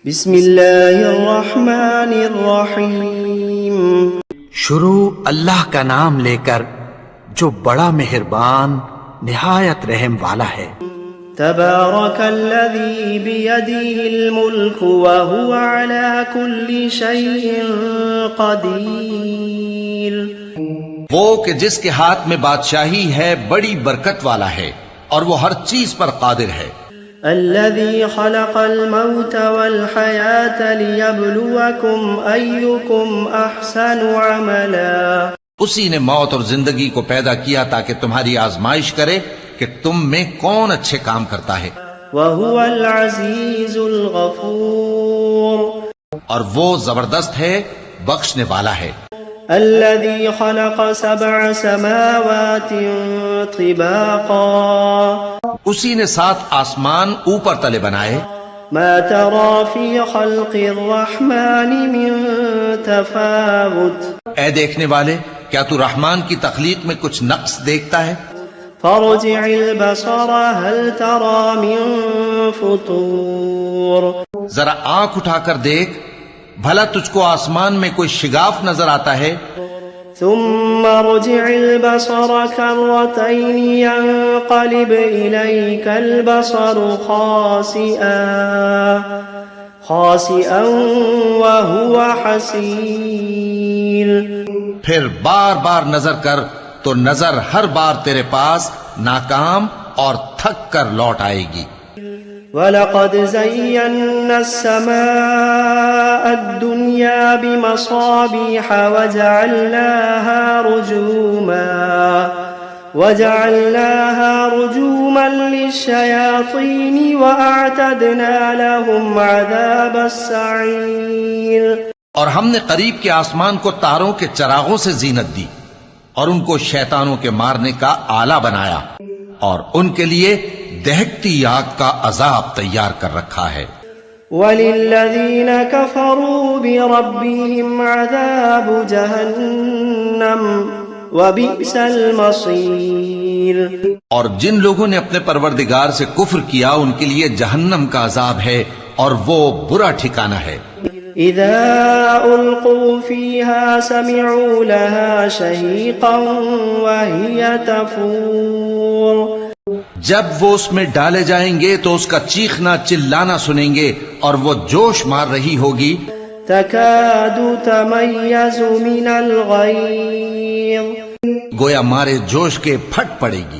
بسم اللہ الرحمن الرحیم۔ شروع اللہ کا نام لے کر جو بڑا مہربان نہایت رحم والا ہے۔ تبارک الذی بیدہ الملک وہو علی کل شیء قدیر۔ وہ کہ جس کے ہاتھ میں بادشاہی ہے بڑی برکت والا ہے اور وہ ہر چیز پر قادر ہے۔ الذي خلق الموت والحياة ليبلوكم أيكم أحسن عملا۔ اسی نے موت اور زندگی کو پیدا کیا تاکہ تمہاری آزمائش کرے کہ تم میں کون اچھے کام کرتا ہے۔ وهو العزيز الغفور۔ اور وہ زبردست ہے، بخشنے والا ہے۔ الذي خلق سبع سماوات طباقا۔ اسی نے 7 آسمان اوپر تلے بنائے۔ ما ترى في خلق الرحمن من تفاوت۔ اے دیکھنے والے، کیا تو رحمان کی تخلیق میں کچھ نقص دیکھتا ہے؟ فارجع البصر هل ترى من فطور۔ ذرا آنکھ اٹھا کر دیکھ، بھلا تجھ کو آسمان میں کوئی شگاف نظر آتا ہے؟ ثم ارجع البصر كرتين ينقلب إليك البصر خاسئا وهو حسير۔ پھر بار بار نظر کر تو نظر ہر بار تیرے پاس ناکام اور تھک کر لوٹ آئے گی۔ وَلَقَدْ زَيَّنَّا السَّمَاءَ الدُّنْيَا بِمَصَابِيحَ وَجَعَلْنَاهَا رُجُومًا لِلشَّيَاطِينِ وَأَعْتَدْنَا لَهُمْ عَذَابَ السَّعِيرِ۔ اور ہم نے قریب کے آسمان کو تاروں کے چراغوں سے زینت دی اور ان کو شیطانوں کے مارنے کا آلہ بنایا، اور ان کے لیے دہکتی آگ کا عذاب تیار کر رکھا ہے۔ وَلِلَّذِينَ كَفَرُوا بِرَبِّهِمْ عَذَابُ جَهَنَّمَ وَبِئْسَ الْمَصِيرُ۔ اور جن لوگوں نے اپنے پروردگار سے کفر کیا ان کے لیے جہنم کا عذاب ہے اور وہ برا ٹھکانہ ہے۔ اذا القوا فيها سمعوا لها شهيقا وهي تفور۔ جب وہ اس میں ڈالے جائیں گے تو اس کا چیخنا چلانا سنیں گے اور وہ جوش مار رہی ہوگی۔ تكاد تميز من الغيظ۔ گویا مارے جوش کے پھٹ پڑے گی۔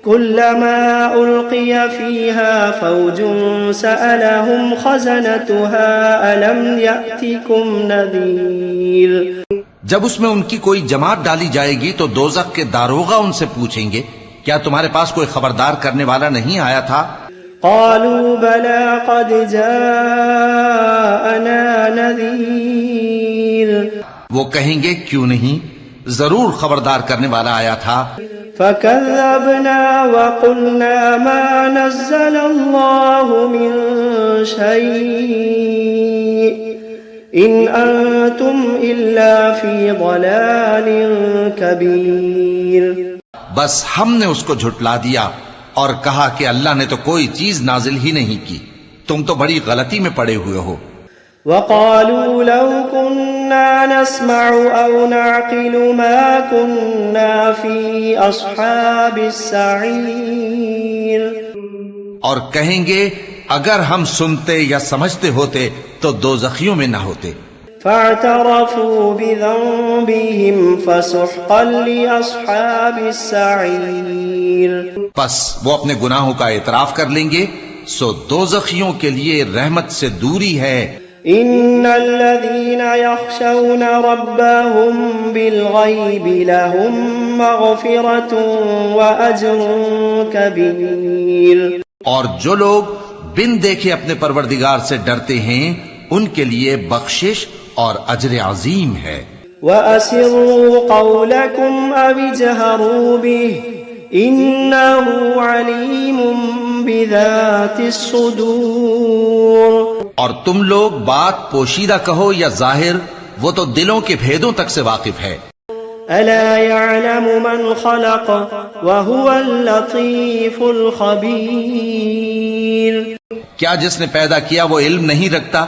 كلما ألقي فيها فوج سألهم خزنتها ألم يأتكم نذير۔ جب اس میں ان کی کوئی جماعت ڈالی جائے گی تو دوزخ کے داروغہ ان سے پوچھیں گے، کیا تمہارے پاس کوئی خبردار کرنے والا نہیں آیا تھا؟ قالوا بلى قد جاءنا نذير۔ وہ کہیں گے کیوں نہیں، ضرور خبردار کرنے والا آیا تھا۔ فكذبنا وقلنا ما نزل الله من شيء إن أنتم إلا في ضلال كبير۔ بس ہم نے اس کو جھٹلا دیا اور کہا کہ اللہ نے تو کوئی چیز نازل ہی نہیں کی، تم تو بڑی غلطی میں پڑے ہوئے ہو۔ وقالوا لو كنا نسمع أو نعقل ما كنا في أصحاب السعير۔ اور کہیں گے اگر ہم سنتے یا سمجھتے ہوتے تو دوزخیوں میں نہ ہوتے۔ فاعترفوا بذنبهم فسحقا لأصحاب السعير۔ بس وہ اپنے گناہوں کا اعتراف کر لیں گے، سو دوزخیوں کے لیے رحمت سے دوری ہے۔ ان الذين يخشون ربهم بالغيب لهم مغفرة واجر كبير۔ اور جو لوگ بن دیکھے اپنے پروردگار سے ڈرتے ہیں ان کے لیے بخشش اور اجر عظیم ہے۔ وَأَسِرُّوا قَوْلَكُمْ أَوِ اجْهَرُوا بِهِ إِنَّهُ عَلِيمٌ بِذَاتِ الصُّدُورِ۔ اور تم لوگ بات پوشیدہ کہو یا ظاہر، وہ تو دلوں کے بھیدوں تک سے واقف ہے۔ أَلَا يَعْلَمُ مَنْ خَلَقَ وَهُوَ اللَّطِيفُ الْخَبِيرُ۔ کیا جس نے پیدا کیا وہ علم نہیں رکھتا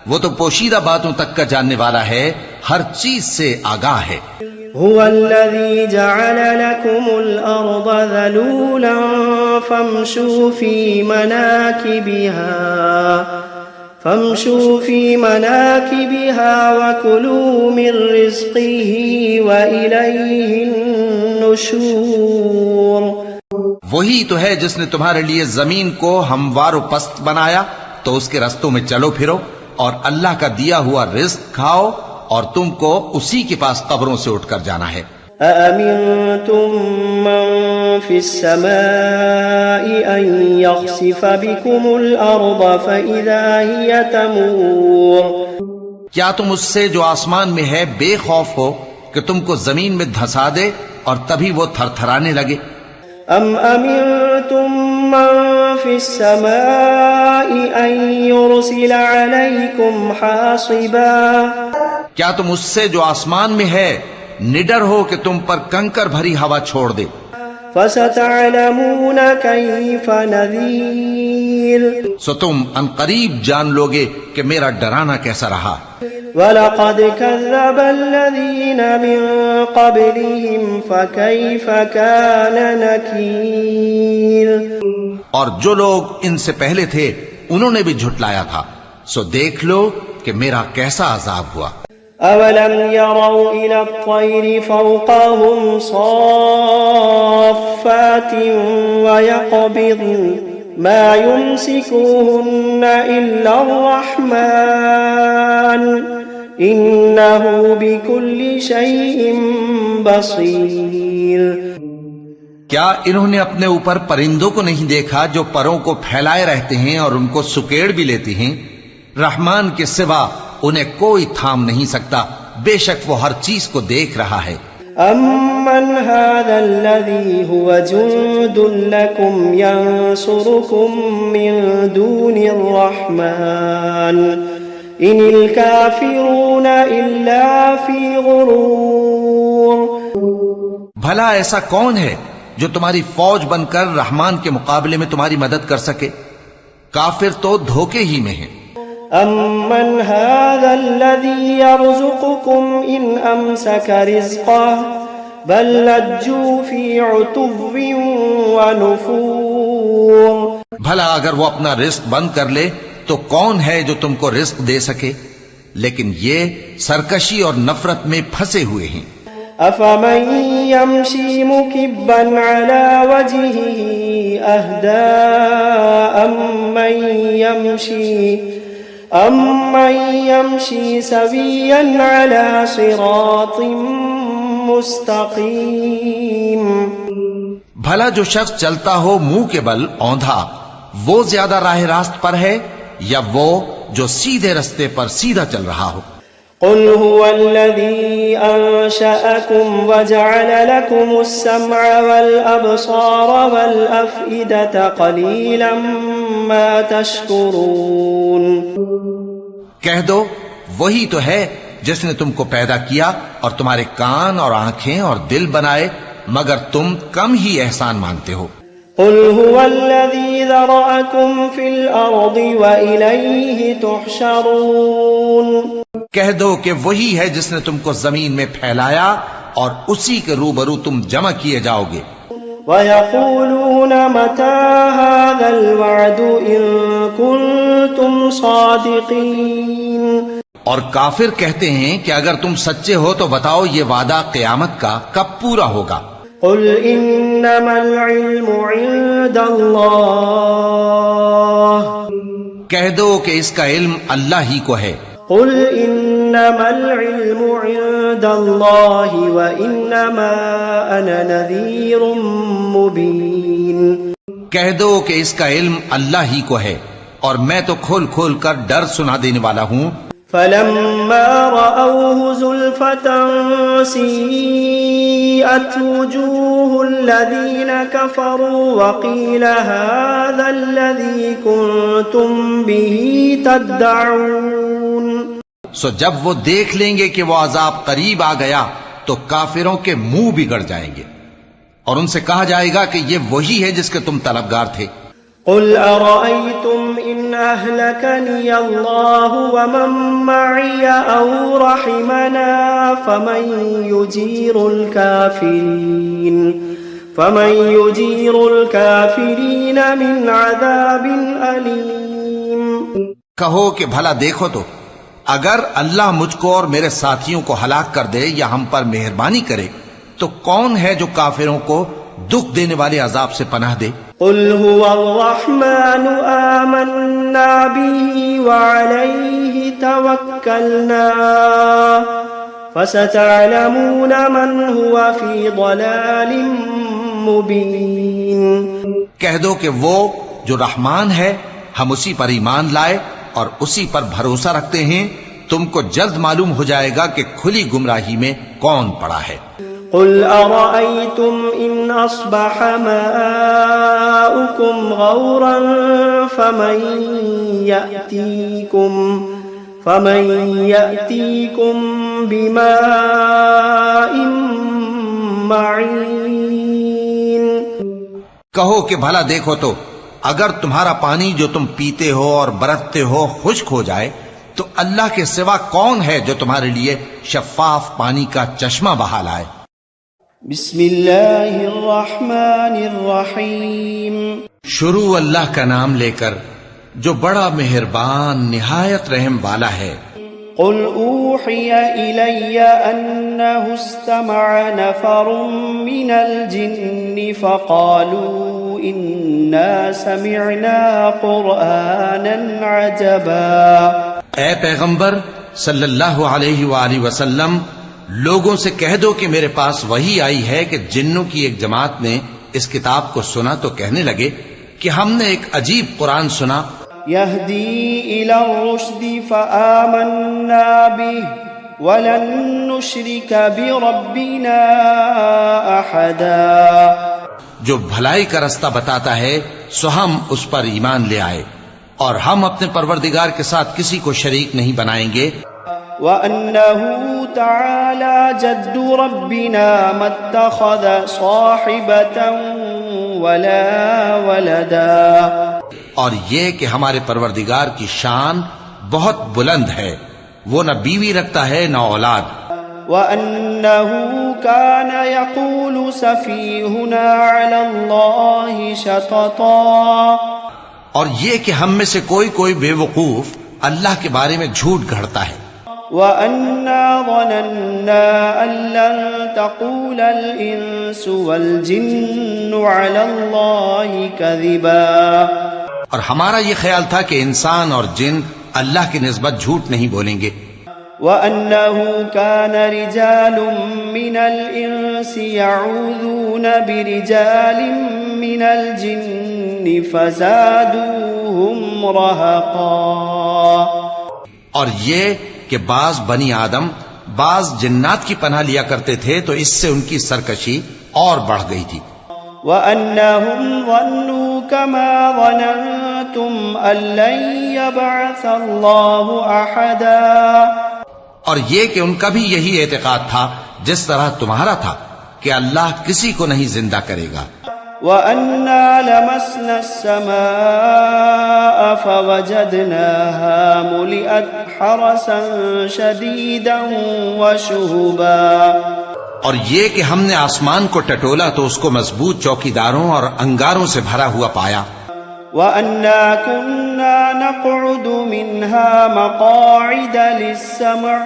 وہ تو پوشیدہ باتوں تک کا جاننے والا ہے، ہر چیز سے آگاہ ہے۔ هو الذي جعل لكم الأرض ذلولا فامشوا في مناكبها وكلوا من رزقه وإليه النشور۔ وہی تو ہے جس نے تمہارے لیے زمین کو ہموار و پست بنایا، تو اس کے رستوں میں چلو پھرو اور اللہ کا دیا ہوا رزق کھاؤ، اور تم کو اسی کے پاس قبروں سے اٹھ کر جانا ہے۔ أأمنتم من في السماء أن يخسف بكم الأرض فإذا هي تمور۔ کیا تم اس سے جو آسمان میں ہے بے خوف ہو کہ تم کو زمین میں دھسا دے اور تبھی وہ تھر تھرانے لگے؟ أم أمنتم من في السماء أن يرسل عليكم حاصبا؟ کیا تم اس سے جو آسمان میں ہے نڈر ہو کہ تم پر کنکر بھری ہوا چھوڑ دے؟ فستعلمون كيف نذير۔ سو تم عنقریب جان لوگے کہ میرا ڈرانا کیسا رہا۔ وَلَقَدْ كَذَّبَ الَّذِينَ مِن قَبْلِهِمْ فَكَيْفَ كَانَ نَكِيرٌ۔ اور جو لوگ ان سے پہلے تھے انہوں نے بھی جھٹلایا تھا، سو دیکھ لو کہ میرا کیسا عذاب ہوا۔ أَوَلَمْ يَرَوْا إِلَى الطَّيْرِ فَوْقَهُمْ صَافَّاتٍ وَيَقْبِضْنَ مَا يُمْسِكُهُنَّ إِلَّا الرَّحْمَنُ إِنَّهُ بِكُلِّ شَيْءٍ بَصِيرٌ۔ کیا انہوں نے اپنے اوپر پرندوں کو نہیں دیکھا جو پروں کو پھیلائے رہتے ہیں اور ان کو سکیڑ بھی لیتے ہیں؟ رحمان کے سوا انہیں کوئی تھام نہیں سکتا، بے شک وہ ہر چیز کو دیکھ رہا ہے۔ أَمَّنْ هَذَا الَّذِي هُوَ جُندٌ لَكُمْ يَنْصُرُكُمْ مِنْ دُونِ الرَّحْمَنِ إِنِ الْكَافِرُونَ إِلَّا فِي غُرُورٍ۔ بھلا ایسا کون ہے جو تمہاری فوج بن کر رحمان کے مقابلے میں تمہاری مدد کر سکے؟ کافر تو دھوکے ہی میں ہیں۔ أَمَّنْ هَذَا الَّذِي يَرْزُقُكُمْ إِنْ أَمْسَكَ رِزْقَهُ بَلْ لَجُّوا فِي عُتُوٍّ وَنُفُورٍ۔ بھلا اگر وہ اپنا رزق بند کر لے تو کون ہے جو تم کو رزق دے سکے؟ لیکن یہ سرکشی اور نفرت میں پھنسے ہوئے ہیں۔ أَفَمَن يَمْشِي مُكِبًّا عَلَى وَجْهِهِ أَهْدَىٰ أَمَّن يَمْشِي سَوِيًّا عَلَى صِرَاطٍ مُسْتَقِيمٍ۔ بھلا جو شخص چلتا ہو منہ کے بل اوندھا، وہ زیادہ راہ راست پر ہے یا وہ جو سیدھے رستے پر سیدھا چل رہا ہو؟ قل هو الذي أنشأكم وجعل لكم السمع والأبصار والأفئدة قليلا ما تشكرون۔ کہہ دو وہی تو ہے جس نے تم کو پیدا کیا اور تمہارے کان اور آنکھیں اور دل بنائے، مگر تم کم ہی احسان مانگتے ہو۔ قل هو الذي ذرأكم في الأرض وإليه تحشرون۔ کہہ دو کہ وہی ہے جس نے تم کو زمین میں پھیلایا اور اسی کے روبرو تم جمع کیے جاؤ گے۔ وَيَقُولُونَ مَتَى هَذَا الْوَعْدُ إِن كُنتُمْ صَادِقِينَ۔ اور کافر کہتے ہیں کہ اگر تم سچے ہو تو بتاؤ یہ وعدہ قیامت کا کب پورا ہوگا؟ قُلْ إِنَّمَا الْعِلْمُ عِندَ اللَّهِ۔ کہہ دو کہ اس کا علم اللہ ہی کو ہے۔ قُلْ إِنَّمَا الْعِلْمُ عِندَ اللَّهِ وَإِنَّمَا أَنَا نَذِيرٌ مُبِينٌ۔ کہہ دو کہ اس کا علم اللہ ہی کو ہے اور میں تو کھول کھول کر ڈر سنا دینے والا ہوں۔ فَلَمَّا رَأَوْهُ زُلْفَةً سِيئَتْ وُجُوهُ الَّذِينَ كَفَرُوا وَقِيلَ هَذَا الَّذِي كُنتُمْ بِهِ تَدَّعُونَ۔ سو جب وہ دیکھ لیں گے کہ وہ عذاب قریب آ گیا تو کافروں کے منہ بگڑ جائیں گے اور ان سے کہا جائے گا کہ یہ وہی ہے جس کے تم طلبگار تھے۔ قل أرأيتم إن أهلكني الله ومن معي أو رحمنا فمن يجير الكافرين من عذاب أليم. کہو کہ بھلا دیکھو تو اگر اللہ مجھ کو اور میرے ساتھیوں کو ہلاک کر دے یا ہم پر مہربانی کرے تو کون ہے جو کافروں کو دکھ دینے والے عذاب سے پناہ دے؟ قل هو الرحمن آمنا به وعليه توكلنا فستعلمون من هو في ضلال مبين. کہہ دو کہ وہ جو رحمان ہے ہم اسی پر ایمان لائے اور اسی پر بھروسہ رکھتے ہیں، تم کو جلد معلوم ہو جائے گا کہ کھلی گمراہی میں کون پڑا ہے. قل أرأيتم إن أصبح ماؤكم غورا فمن يأتيكم بماء معين. کہو کہ بھلا دیکھو تو اگر تمہارا پانی جو تم پیتے ہو اور برتتے ہو خشک ہو جائے تو اللہ کے سوا کون ہے جو تمہارے لیے شفاف پانی کا چشمہ بہا لائے. بسم اللہ الرحمن الرحیم. شروع اللہ کا نام لے کر جو بڑا مہربان نہایت رحم والا ہے. قل اوحی الی انہ استمع نفر من الجن فقالوا انا سمعنا قرآنا عجبا. اے پیغمبر صلی اللہ علیہ وآلہ وسلم، لوگوں سے کہہ دو کہ میرے پاس وحی آئی ہے کہ جنوں کی ایک جماعت نے اس کتاب کو سنا تو کہنے لگے کہ ہم نے ایک عجیب قرآن سنا. یہدی الی الرشد فآمنا به ولن نشرک بربنا احدا. جو بھلائی کا رستہ بتاتا ہے سو ہم اس پر ایمان لے آئے اور ہم اپنے پروردگار کے ساتھ کسی کو شریک نہیں بنائیں گے. وَأَنَّهُ تَعَالَى جَدُّ رَبِّنَا مَا اتَّخَذَ صَاحِبَةً وَلَا وَلَدًا. اور یہ کہ ہمارے پروردگار کی شان بہت بلند ہے، وہ نہ بیوی رکھتا ہے نہ اولاد. وَأَنَّهُ كَانَ يَقُولُ سَفِيهُنَا عَلَى اللَّهِ شَطَطًا. اور یہ کہ ہم میں سے کوئی بے وقوف اللہ کے بارے میں جھوٹ گھڑتا ہے. وَأَنَّا ظَنَنَّا أَن لَّن تَقُولَ الْإِنسُ وَالْجِنُّ عَلَى اللَّهِ كَذِبًا. اور ہمارا یہ خیال تھا کہ انسان اور جن اللہ کی نسبت جھوٹ نہیں بولیں گے. وَأَنَّهُ كَانَ رِجَالٌ مِّنَ الْإِنسِ يَعُوذُونَ بِرِجَالٍ مِّنَ الْجِنِّ فَزَادُوهُمْ رَهَقًا. اور یہ کہ بعض بنی آدم بعض جنات کی پناہ لیا کرتے تھے تو اس سے ان کی سرکشی اور بڑھ گئی تھی. وَأَنَّهُمْ ظَنُّوا كَمَا ظَنَنتُمْ أَن لَّن يَبْعَثَ اللَّهُ أَحَدًا. اور یہ کہ ان کا بھی یہی اعتقاد تھا جس طرح تمہارا تھا کہ اللہ کسی کو نہیں زندہ کرے گا. وَأَنَّا لَمَسْنَا السَّمَاءَ فَوَجَدْنَاهَا مُلِئَتْ حَرَسًا شَدِيدًا وَشُهُبًا. اور یہ کہ ہم نے آسمان کو ٹٹولا تو اس کو مضبوط چوکیداروں اور انگاروں سے بھرا ہوا پایا. وَأَنَّا كُنَّا نَقْعُدُ مِنْهَا مَقَاعِدَ لِلسَّمْعِ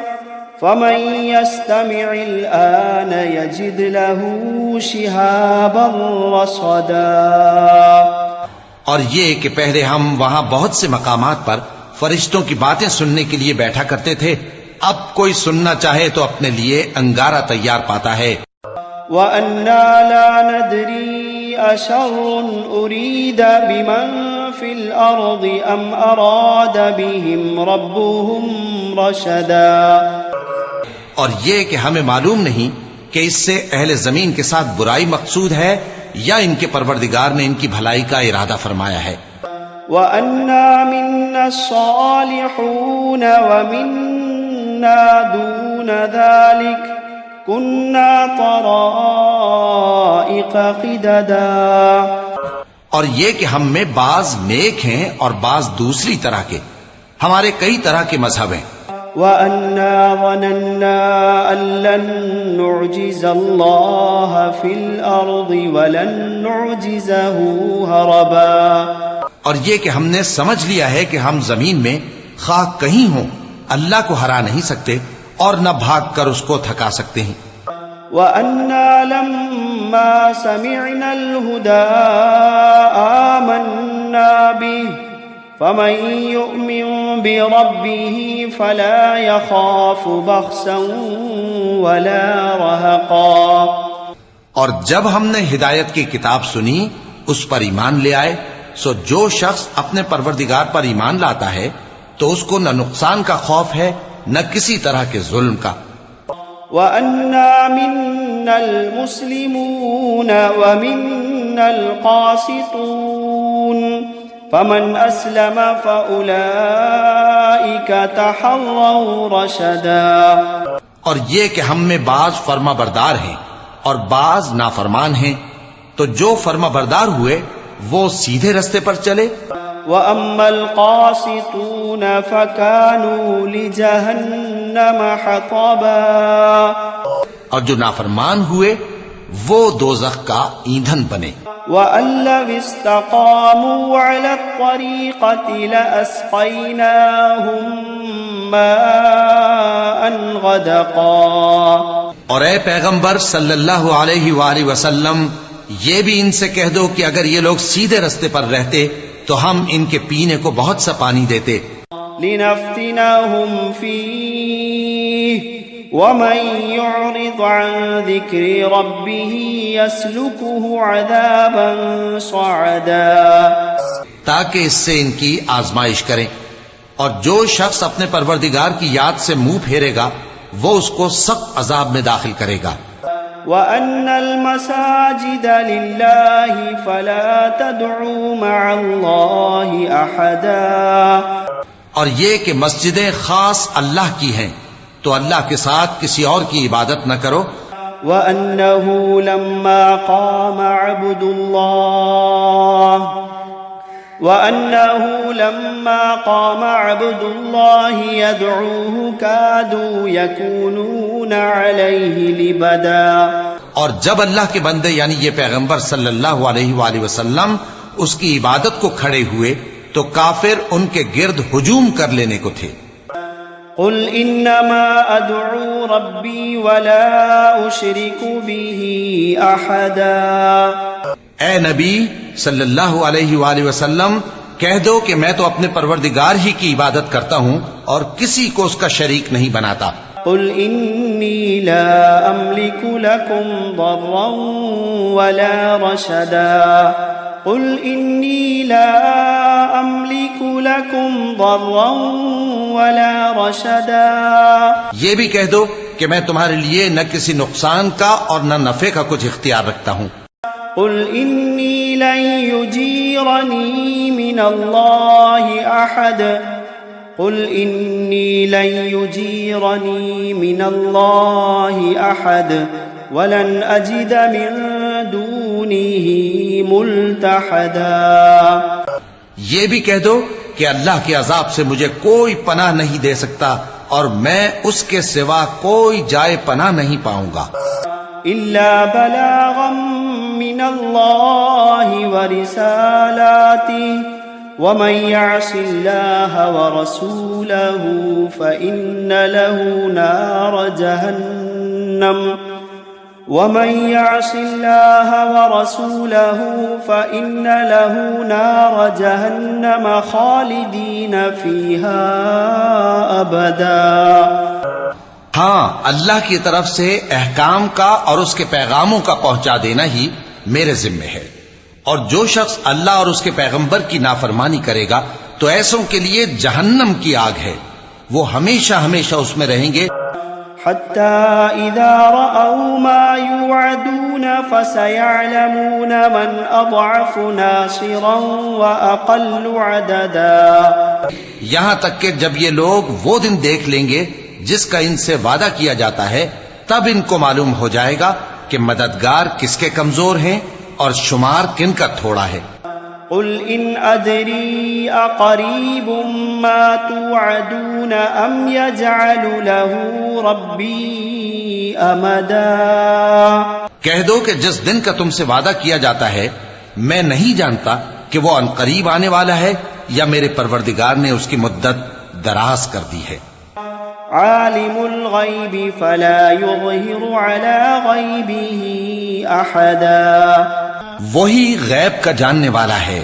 فَمَن يَسْتَمِعِ الْآنَ يَجِدْ لَهُ شِهَابًا رَّصَدًا. اور یہ کہ پہلے ہم وہاں بہت سے مقامات پر فرشتوں کی باتیں سننے کے لیے بیٹھا کرتے تھے، اب کوئی سننا چاہے تو اپنے لیے انگارہ تیار پاتا ہے. وَأَنَّا لَا نَدْرِي أَشَرٌ أُرِيدَ بِمَن فِي الْأَرْضِ أَمْ أَرَادَ بِهِمْ رَبُّهُمْ رَشَدًا. اور یہ کہ ہمیں معلوم نہیں کہ اس سے اہل زمین کے ساتھ برائی مقصود ہے یا ان کے پروردگار نے ان کی بھلائی کا ارادہ فرمایا ہے. وَأَنَّا مِنَّا الصَّالِحُونَ وَمِنَّا دُونَ ذَلِكَ كُنَّا طَرَائِقَ قِدَدًا. اور یہ کہ ہم میں بعض نیک ہیں اور بعض دوسری طرح کے. ہمارے کئی طرح کے مذہب ہیں. وَأَنَّا ظَنَنَّا أَن لَّن نُّعْجِزَ اللَّهَ فِي الْأَرْضِ وَلَن نُّعْجِزَهُ هَرَبًا. اور یہ کہ ہم نے سمجھ لیا ہے کہ ہم زمین میں خواہ کہیں ہوں اللہ کو ہرا نہیں سکتے اور نہ بھاگ کر اس کو تھکا سکتے ہیں. وَأَنَّا لَمَّا سَمِعْنَا الْهُدَىٰ آمَنَّا بِهِ فَمَن يُؤْمِن بِرَبِّهِ فَلَا يَخَافُ بَخْسًا وَلَا رَهَقًا. اور جب ہم نے ہدایت کی کتاب سنی اس پر ایمان لے آئے، سو جو شخص اپنے پروردگار پر ایمان لاتا ہے تو اس کو نہ نقصان کا خوف ہے نہ کسی طرح کے ظلم کا. وَأَنَّا مِنَّا الْمُسْلِمُونَ وَمِنَّا الْقَاسِطُونَ فَمَنْ أَسْلَمَ فَأُولَئِكَ تَحَرَّوْا رَشَدًا. اور یہ کہ ہم میں بعض فرما بردار ہیں اور بعض نافرمان ہیں، تو جو فرما بردار ہوئے وہ سیدھے رستے پر چلے. وَأَمَّا الْقَاسِطُونَ فَكَانُوا لِجَهَنَّمَ حَطَبًا. اور جو نافرمان ہوئے وہ دوزخ کا ایندھن بنے. وَأَن لَّوِ اسْتَقَامُوا عَلَى الطَّرِيقَةِ لَأَسْقَيْنَاهُم مَّاءً غَدَقًا. اور اے پیغمبر صلی اللہ علیہ وآلہ وسلم، یہ بھی ان سے کہہ دو کہ اگر یہ لوگ سیدھے رستے پر رہتے تو ہم ان کے پینے کو بہت سا پانی دیتے. لِنَفْتِنَهُمْ فِيهِ وَمَن يُعْرِضْ عَن ذِكْرِ رَبِّهِ يَسْلُكْهُ عَذَابًا صَعَدًا. تاکہ اس سے ان کی آزمائش کریں، اور جو شخص اپنے پروردگار کی یاد سے منہ پھیرے گا وہ اس کو سخت عذاب میں داخل کرے گا. وَأَنَّ الْمَسَاجِدَ لِلَّهِ فَلَا تَدْعُوا مَعَ اللَّهِ أَحَدًا. اور یہ کہ مسجدیں خاص اللہ کی ہیں تو اللہ کے ساتھ کسی اور کی عبادت نہ کرو. وَأَنَّهُ لَمَّا قَامَ عَبْدُ اللَّهِ يَدْعُوهُ كَادُوا يَكُونُونَ عَلَيْهِ لِبَدًا. اور جب اللہ کے بندے یعنی یہ پیغمبر صلی اللہ علیہ وآلہ وسلم اس کی عبادت کو کھڑے ہوئے تو کافر ان کے گرد ہجوم کر لینے کو تھے. قُلْ إِنَّمَا أَدْعُو رَبِّي وَلَا أُشْرِكُ بِهِ أَحَدًا. اے نبی صلی اللہ علیہ وآلہ وسلم، کہہ دو کہ میں تو اپنے پروردگار ہی کی عبادت کرتا ہوں اور کسی کو اس کا شریک نہیں بناتا. قُلْ إِنِّي لَا أَمْلِكُ لَكُمْ ضَرًّا وَلَا رَشَدًا. قُلْ إِنِّي لَا أَمْلِكُ لَكُمْ ضَرًّا وَلَا رَشَدًا. یہ بھی کہہ دو کہ میں تمہارے لیے نہ کسی نقصان کا اور نہ نفع کا کچھ اختیار رکھتا ہوں. قُلْ إِنِّي لَن يُجِيرَنِي مِنَ اللَّهِ أَحَدٌ. قُلْ إِنِّي لَن يُجِيرَنِي مِنَ اللَّهِ أَحَدٌ وَلَنْ أَجِدَ مِن دُونِهِ مُلْتَحَدًا. یہ بھی کہہ دو کہ اللہ کے عذاب سے مجھے کوئی پناہ نہیں دے سکتا اور میں اس کے سوا کوئی جائے پناہ نہیں پاؤں گا. إِلَّا بَلَاغًا مِّنَ اللَّهِ وَرِسَالَاتِهِ وَمَن يَعْصِ اللَّهَ وَرَسُولَهُ فَإِنَّ لَهُ نَارَ جَهَنَّمَ وَمَن يَعْصِ اللَّهَ وَرَسُولَهُ فَإِنَّ لَهُ نَارَ جَهَنَّمَ خَالِدِينَ فِيهَا أَبَدًا. ہاں، اللہ کی طرف سے احکام کا اور اس کے پیغاموں کا پہنچا دینا ہی میرے ذمے ہے، اور جو شخص اللہ اور اس کے پیغمبر کی نافرمانی کرے گا تو ایسوں کے لیے جہنم کی آگ ہے، وہ ہمیشہ ہمیشہ اس میں رہیں گے. حتى إذا رأوا ما يوعدون فسيعلمون من أضعف ناصرا وأقل عددا. یہاں تک کہ جب یہ لوگ وہ دن دیکھ لیں گے جس کا ان سے وعدہ کیا جاتا ہے، تب ان کو معلوم ہو جائے گا کہ مددگار کس کے کمزور ہیں اور شمار کن کا تھوڑا ہے. قل إن أدري أقريب ما توعدون أم يجعل له ربي أمدا کہہ دو کہ جس دن کا تم سے وعدہ کیا جاتا ہے میں نہیں جانتا کہ وہ عنقریب آنے والا ہے یا میرے پروردگار نے اس کی مدت دراز کر دی ہے. عالم الغیب فلا يظہر على غیبه احدا وہی غیب کا جاننے والا ہے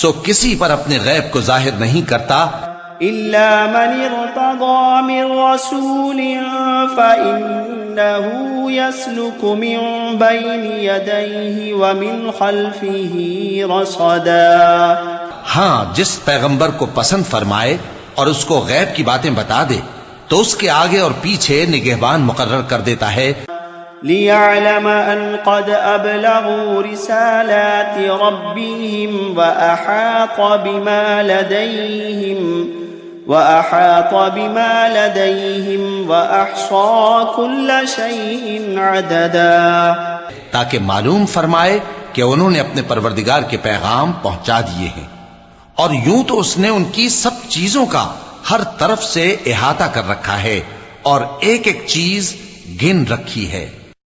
سو کسی پر اپنے غیب کو ظاہر نہیں کرتا الا من ارتضى من رسول فإنه يسلك من بين يديه ومن خلفه رصدا. ہاں جس پیغمبر کو پسند فرمائے اور اس کو غیب کی باتیں بتا دے تو اس کے آگے اور پیچھے نگہبان مقرر کر دیتا ہے. ليعلم أن قد أبلغوا رسالات ربهم وأحاط بما لديهم وأحصى كل شيء عددا. تاکہ معلوم فرمائے کہ انہوں نے اپنے پروردگار کے پیغام پہنچا دیے ہیں اور یوں تو اس نے ان کی سب چیزوں کا ہر طرف سے احاطہ کر رکھا ہے اور ایک ایک چیز گن رکھی ہے.